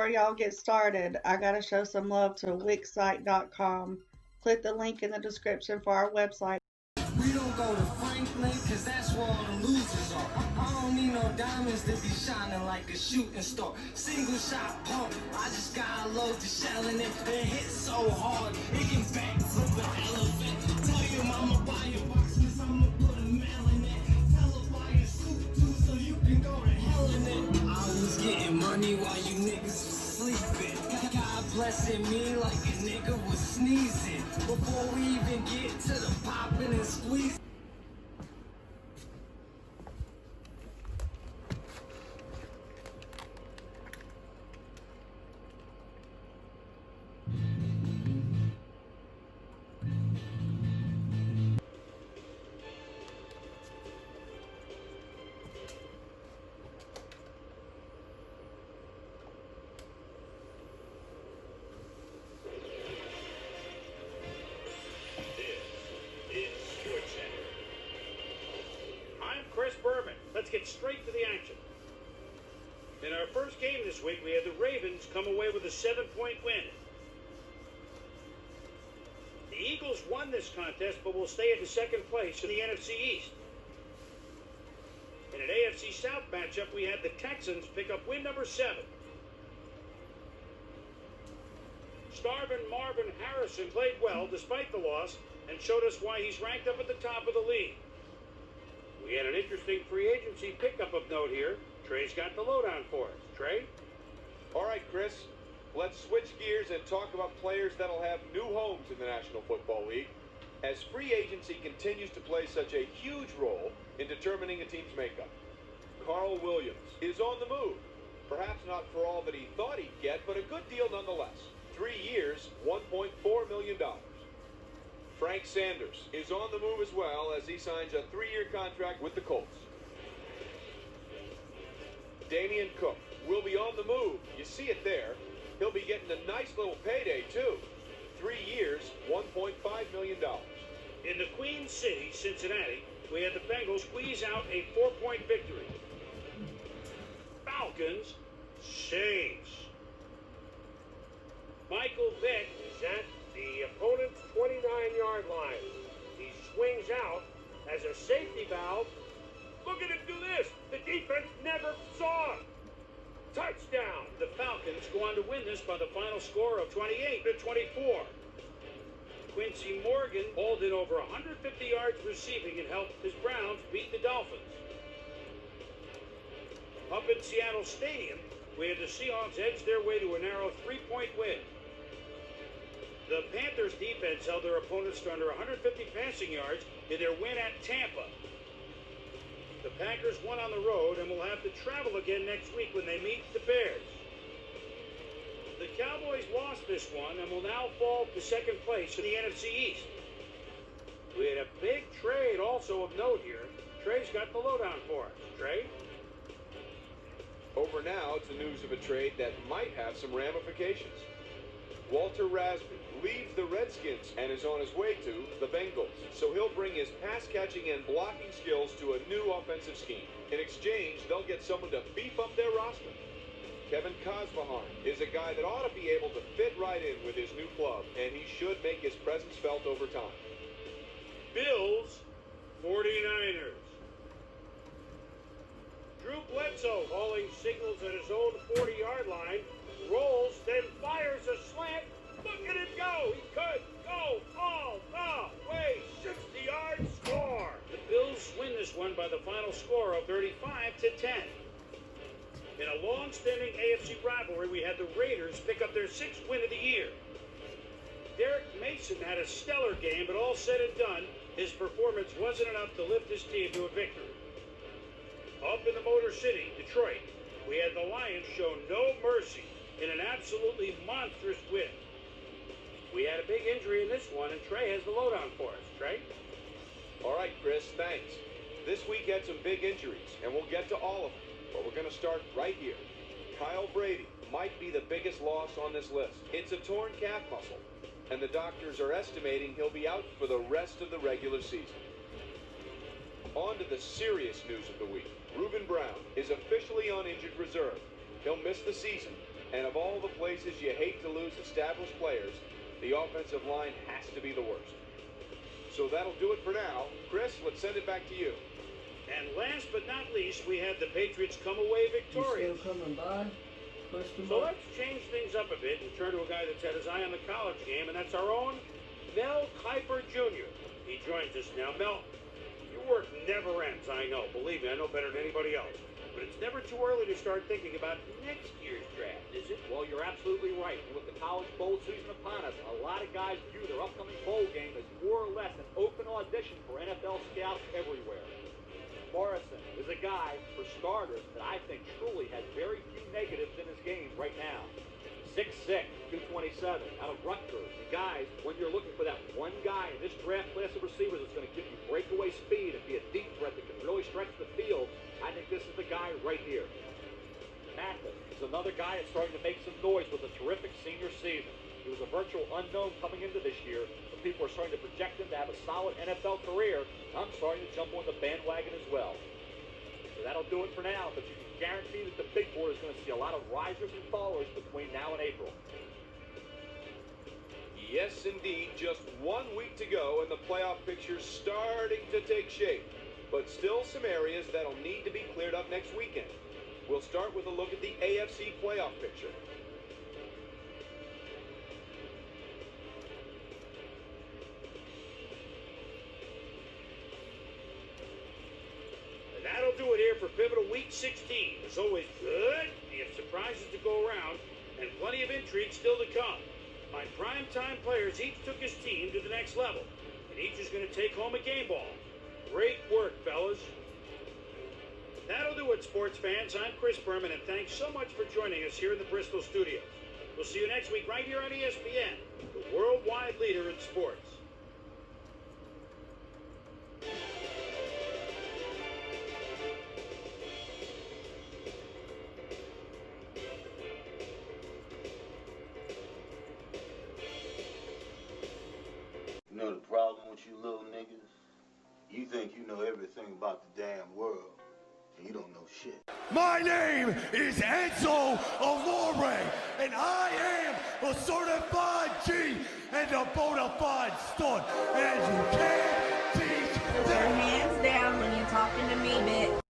before y'all get started, I gotta show some love to Wixsite.com. Click the link in the description for our website. We don't go to Franklin, cause that's where all the losers are. I don't need no diamonds to be shining like a shooting star. Single shot pump, I just gotta load the shell in it. It hits so hard, it can backflip an elephant. Tell your mama buy your box, cause I'ma put a mail in it. Tell her buy your suit too, so you can go to hell in it. I was getting money while you niggas was sleeping. God blessing me like a nigga was sneezing. Before we even get to the popping and squeezing. Let's get straight to the action. In our first game this week, we had the Ravens come away with a 7-point win. The Eagles won this contest, but will stay in second place in the NFC East. In an AFC South matchup, we had the Texans pick up win number 7. Starvin Marvin Harrison played well despite the loss and showed us why he's ranked up at the top of the league. We had an interesting free agency pickup of note here. Trey's got the lowdown for us. Trey? All right, Chris. Let's switch gears and talk about players that'll have new homes in the National Football League, as free agency continues to play such a huge role in determining a team's makeup. Carl Williams is on the move. Perhaps not for all that he thought he'd get, but a good deal nonetheless. 3 years, $1.4 million. Frank Sanders is on the move as well as he signs a 3-year contract with the Colts. Damian Cook will be on the move. You see it there. He'll be getting a nice little payday, too. 3 years, $1.5 million. In the Queen City, Cincinnati, we had the Bengals squeeze out a 4-point victory. Falcons, Saints. Michael Vick is at the opponent's 29-yard line. He swings out as a safety valve. Look at him do this. The defense never saw it. Touchdown. The Falcons go on to win this by the final score of 28-24. Quincy Morgan hauled in over 150 yards receiving and helped his Browns beat the Dolphins. Up in Seattle Stadium, we had the Seahawks edge their way to a narrow 3-point win. The Panthers defense held their opponents to under 150 passing yards in their win at Tampa. The Packers won on the road and will have to travel again next week when they meet the Bears. The Cowboys lost this one and will now fall to second place in the NFC East. We had a big trade also of note here. Trey's got the lowdown for us. Trey? Over now to news of a trade that might have some ramifications. Walter Rasby leaves the Redskins and is on his way to the Bengals. So he'll bring his pass-catching and blocking skills to a new offensive scheme. In exchange, they'll get someone to beef up their roster. Kevin Kosmahan is a guy that ought to be able to fit right in with his new club, and he should make his presence felt over time. Bills, 49ers. Drew Bledsoe hauling signals at his own 40-yard line. Rolls, then fires a slant. Look at him go. He could go all the way. 60-yard score. The Bills win this one by the final score of 35-10. In a long-standing AFC rivalry, we had the Raiders pick up their 6th win of the year. Derek Mason had a stellar game, but all said and done, his performance wasn't enough to lift his team to a victory. Up in the Motor City, Detroit, we had the Lions show no mercy in an absolutely monstrous win. We had a big injury in this one, and Trey has the lowdown for us. Trey? All right, Chris, thanks. This week had some big injuries, and we'll get to all of them. But we're going to start right here. Kyle Brady might be the biggest loss on this list. It's a torn calf muscle, and the doctors are estimating he'll be out for the rest of the regular season. On to the serious news of the week. Reuben Brown is officially on injured reserve. He'll miss the season, And of all the places you hate to lose established players, the offensive line has to be the worst. So that'll do it for now. Chris, let's send it back to you. And last but not least, we had the Patriots come away victorious. You still coming by? So let's change things up a bit and turn to a guy that's had his eye on the college game, and that's our own Mel Kiper Jr. He joins us now. Mel, your work never ends, I know. Believe me, I know better than anybody else. But it's never too early to start thinking about next year's draft, is it? Well, you're absolutely right. And with the college bowl season upon us, a lot of guys view their upcoming bowl game as more or less an open audition for NFL scouts everywhere. Morrison is a guy, for starters, that I think truly has very few negatives in his game right now. 6'6", 227, out of Rutgers. And guys, when you're looking for that one guy in this draft class of receivers that's going to give you breakaway speed and be a deep threat that can really stretch the field, I think this is the guy right here. Mathis is another guy that's starting to make some noise with a terrific senior season. He was a virtual unknown coming into this year, but people are starting to project him to have a solid NFL career. I'm starting to jump on the bandwagon as well. So that'll do it for now, but you can guarantee that the big board is going to see a lot of risers and fallers between now and April. Yes, indeed. Just 1 week to go, and the playoff picture's starting to take shape. But still some areas that'll need to be cleared up next weekend. We'll start with a look at the AFC playoff picture. And that'll do it here for Pivotal Week 16. There's always plenty of surprises to go around and plenty of intrigue still to come. My primetime players each took his team to the next level, and each is going to take home a game ball. Great work, fellas. That'll do it, sports fans. I'm Chris Berman, and thanks so much for joining us here in the Bristol studios. We'll see you next week right here on ESPN, the worldwide leader in sports. You know the problem with you little niggas? You think you know everything about the damn world, and you don't know shit. My name is Enzo Alore, and I am a certified G and a bona fide stud, and you can't teach Put your hands down when you're talking to me, bitch.